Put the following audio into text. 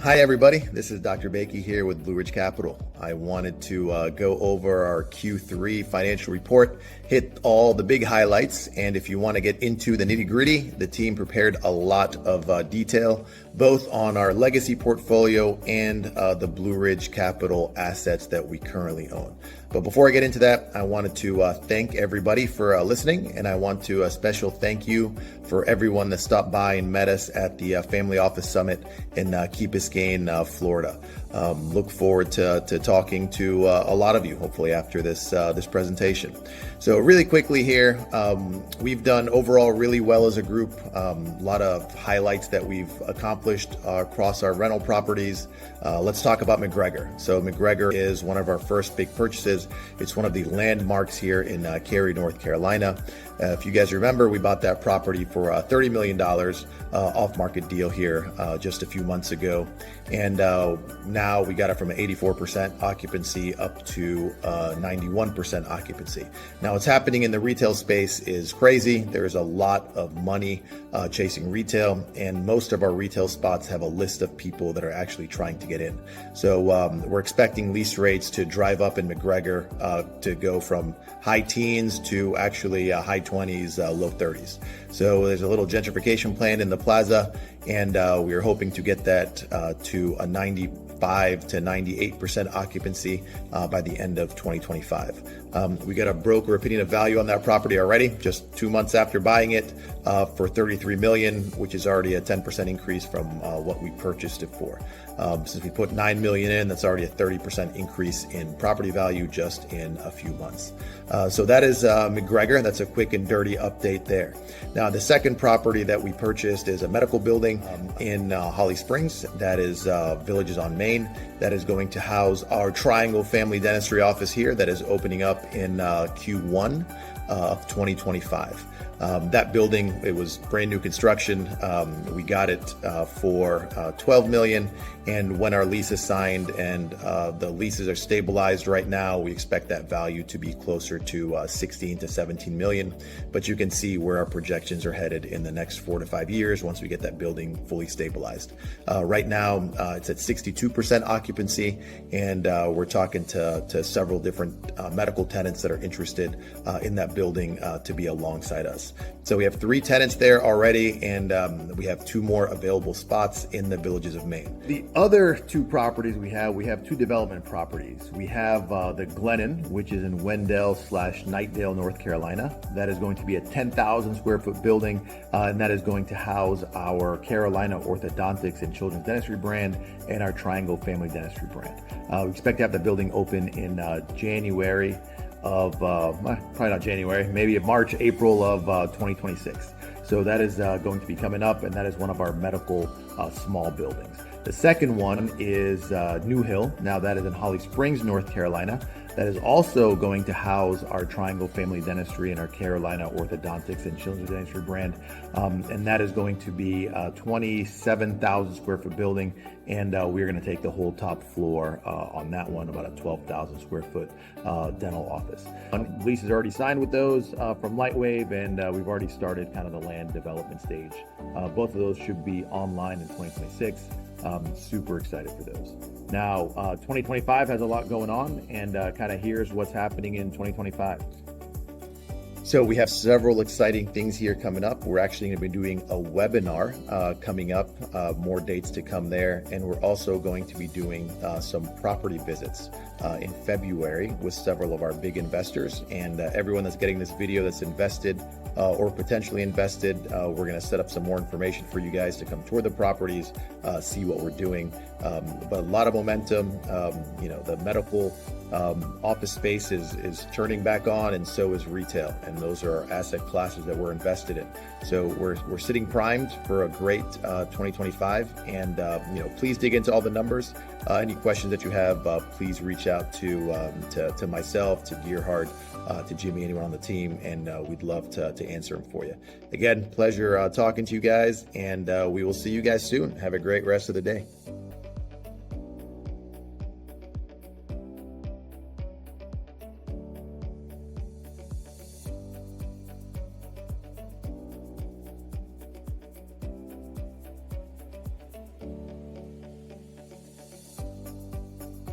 Hi everybody, this is Dr. Baky here with Blue Ridge Capital. I wanted to go over our Q3 financial report, hit all the big highlights, and if you want to get into the nitty-gritty, the team prepared a lot of detail, both on our legacy portfolio and the Blue Ridge Capital assets that we currently own. But before I get into that, I wanted to thank everybody for listening, and I want to a special thank you for everyone that stopped by and met us at the Family Office Summit in Key Biscayne, Florida. Look forward to talking to a lot of you, hopefully after this presentation. So really quickly here, we've done overall really well as a group. A lot of highlights that we've accomplished across our rental properties. Let's talk about MacGregor. So MacGregor is one of our first big purchases. It's one of the landmarks here in Cary, North Carolina. If you guys remember, we bought that property for $30 million off-market deal here just a few months ago. And now we got it from an 84% occupancy up to 91% occupancy. Now what's happening in the retail space is crazy. There's a lot of money chasing retail, and most of our retail spots have a list of people that are actually trying to get in. So we're expecting lease rates to drive up in MacGregor to go from high teens to actually high 20s, low 30s. So there's a little gentrification plan in the plaza, and we are hoping to get that to a 95 to 98% occupancy by the end of 2025. We got a broker opinion of value on that property already, just 2 months after buying it, for $33 million, which is already a 10% increase from what we purchased it for. Since we put $9 million in, that's already a 30% increase in property value just in a few months. So that is MacGregor. That's a quick and dirty update there. Now, the second property that we purchased is a medical building in Holly Springs. That is Villages on Main. That is going to house our Triangle Family Dentistry office here that is opening up in Q1 of 2025. That building, it was brand new construction. We got it for $12 million, and when our lease is signed and the leases are stabilized right now, we expect that value to be closer to 16 to 17 million. But you can see where our projections are headed in the next 4 to 5 years once we get that building fully stabilized. Right now, it's at 62% occupancy, and we're talking to several different medical tenants that are interested in that building to be alongside us. So we have 3 tenants there already, and we have 2 more available spots in the Villages of Maine. The other 2 properties we have 2 development properties. We have the Glennon, which is in Wendell / Knightdale, North Carolina. That is going to be a 10,000 square foot building, and that is going to house our Carolina Orthodontics and Children's Dentistry brand and our Triangle Family Dentistry brand. We expect to have the building open in January of, probably not January, maybe March, April of 2026. So that is going to be coming up, and that is one of our medical small buildings. The second one is New Hill. Now that is in Holly Springs, North Carolina. That is also going to house our Triangle Family Dentistry and our Carolina Orthodontics and Children's Dentistry brand. And that is going to be a 27,000 square foot building. And we're going to take the whole top floor on that one, about a 12,000 square foot dental office. Lease is already signed with those from Lightwave, and we've already started kind of the land development stage. Both of those should be online in 2026. Super excited for those. Now, 2025 has a lot going on, and kind of here's what's happening in 2025. So we have several exciting things here coming up. We're actually going to be doing a webinar coming up, more dates to come there. And we're also going to be doing some property visits in February with several of our big investors. And everyone that's getting this video that's invested or potentially invested, we're going to set up some more information for you guys to come tour the properties, see what we're doing. But a lot of momentum. The medical office space is turning back on, and so is retail, and those are our asset classes that we're invested in. So we're sitting primed for a great 2025, and please dig into all the numbers. Any questions that you have, please reach out to myself, to Gearhart, to Jimmy, anyone on the team, and we'd love to answer them for you. Again, pleasure talking to you guys, and we will see you guys soon. Have a great rest of the day.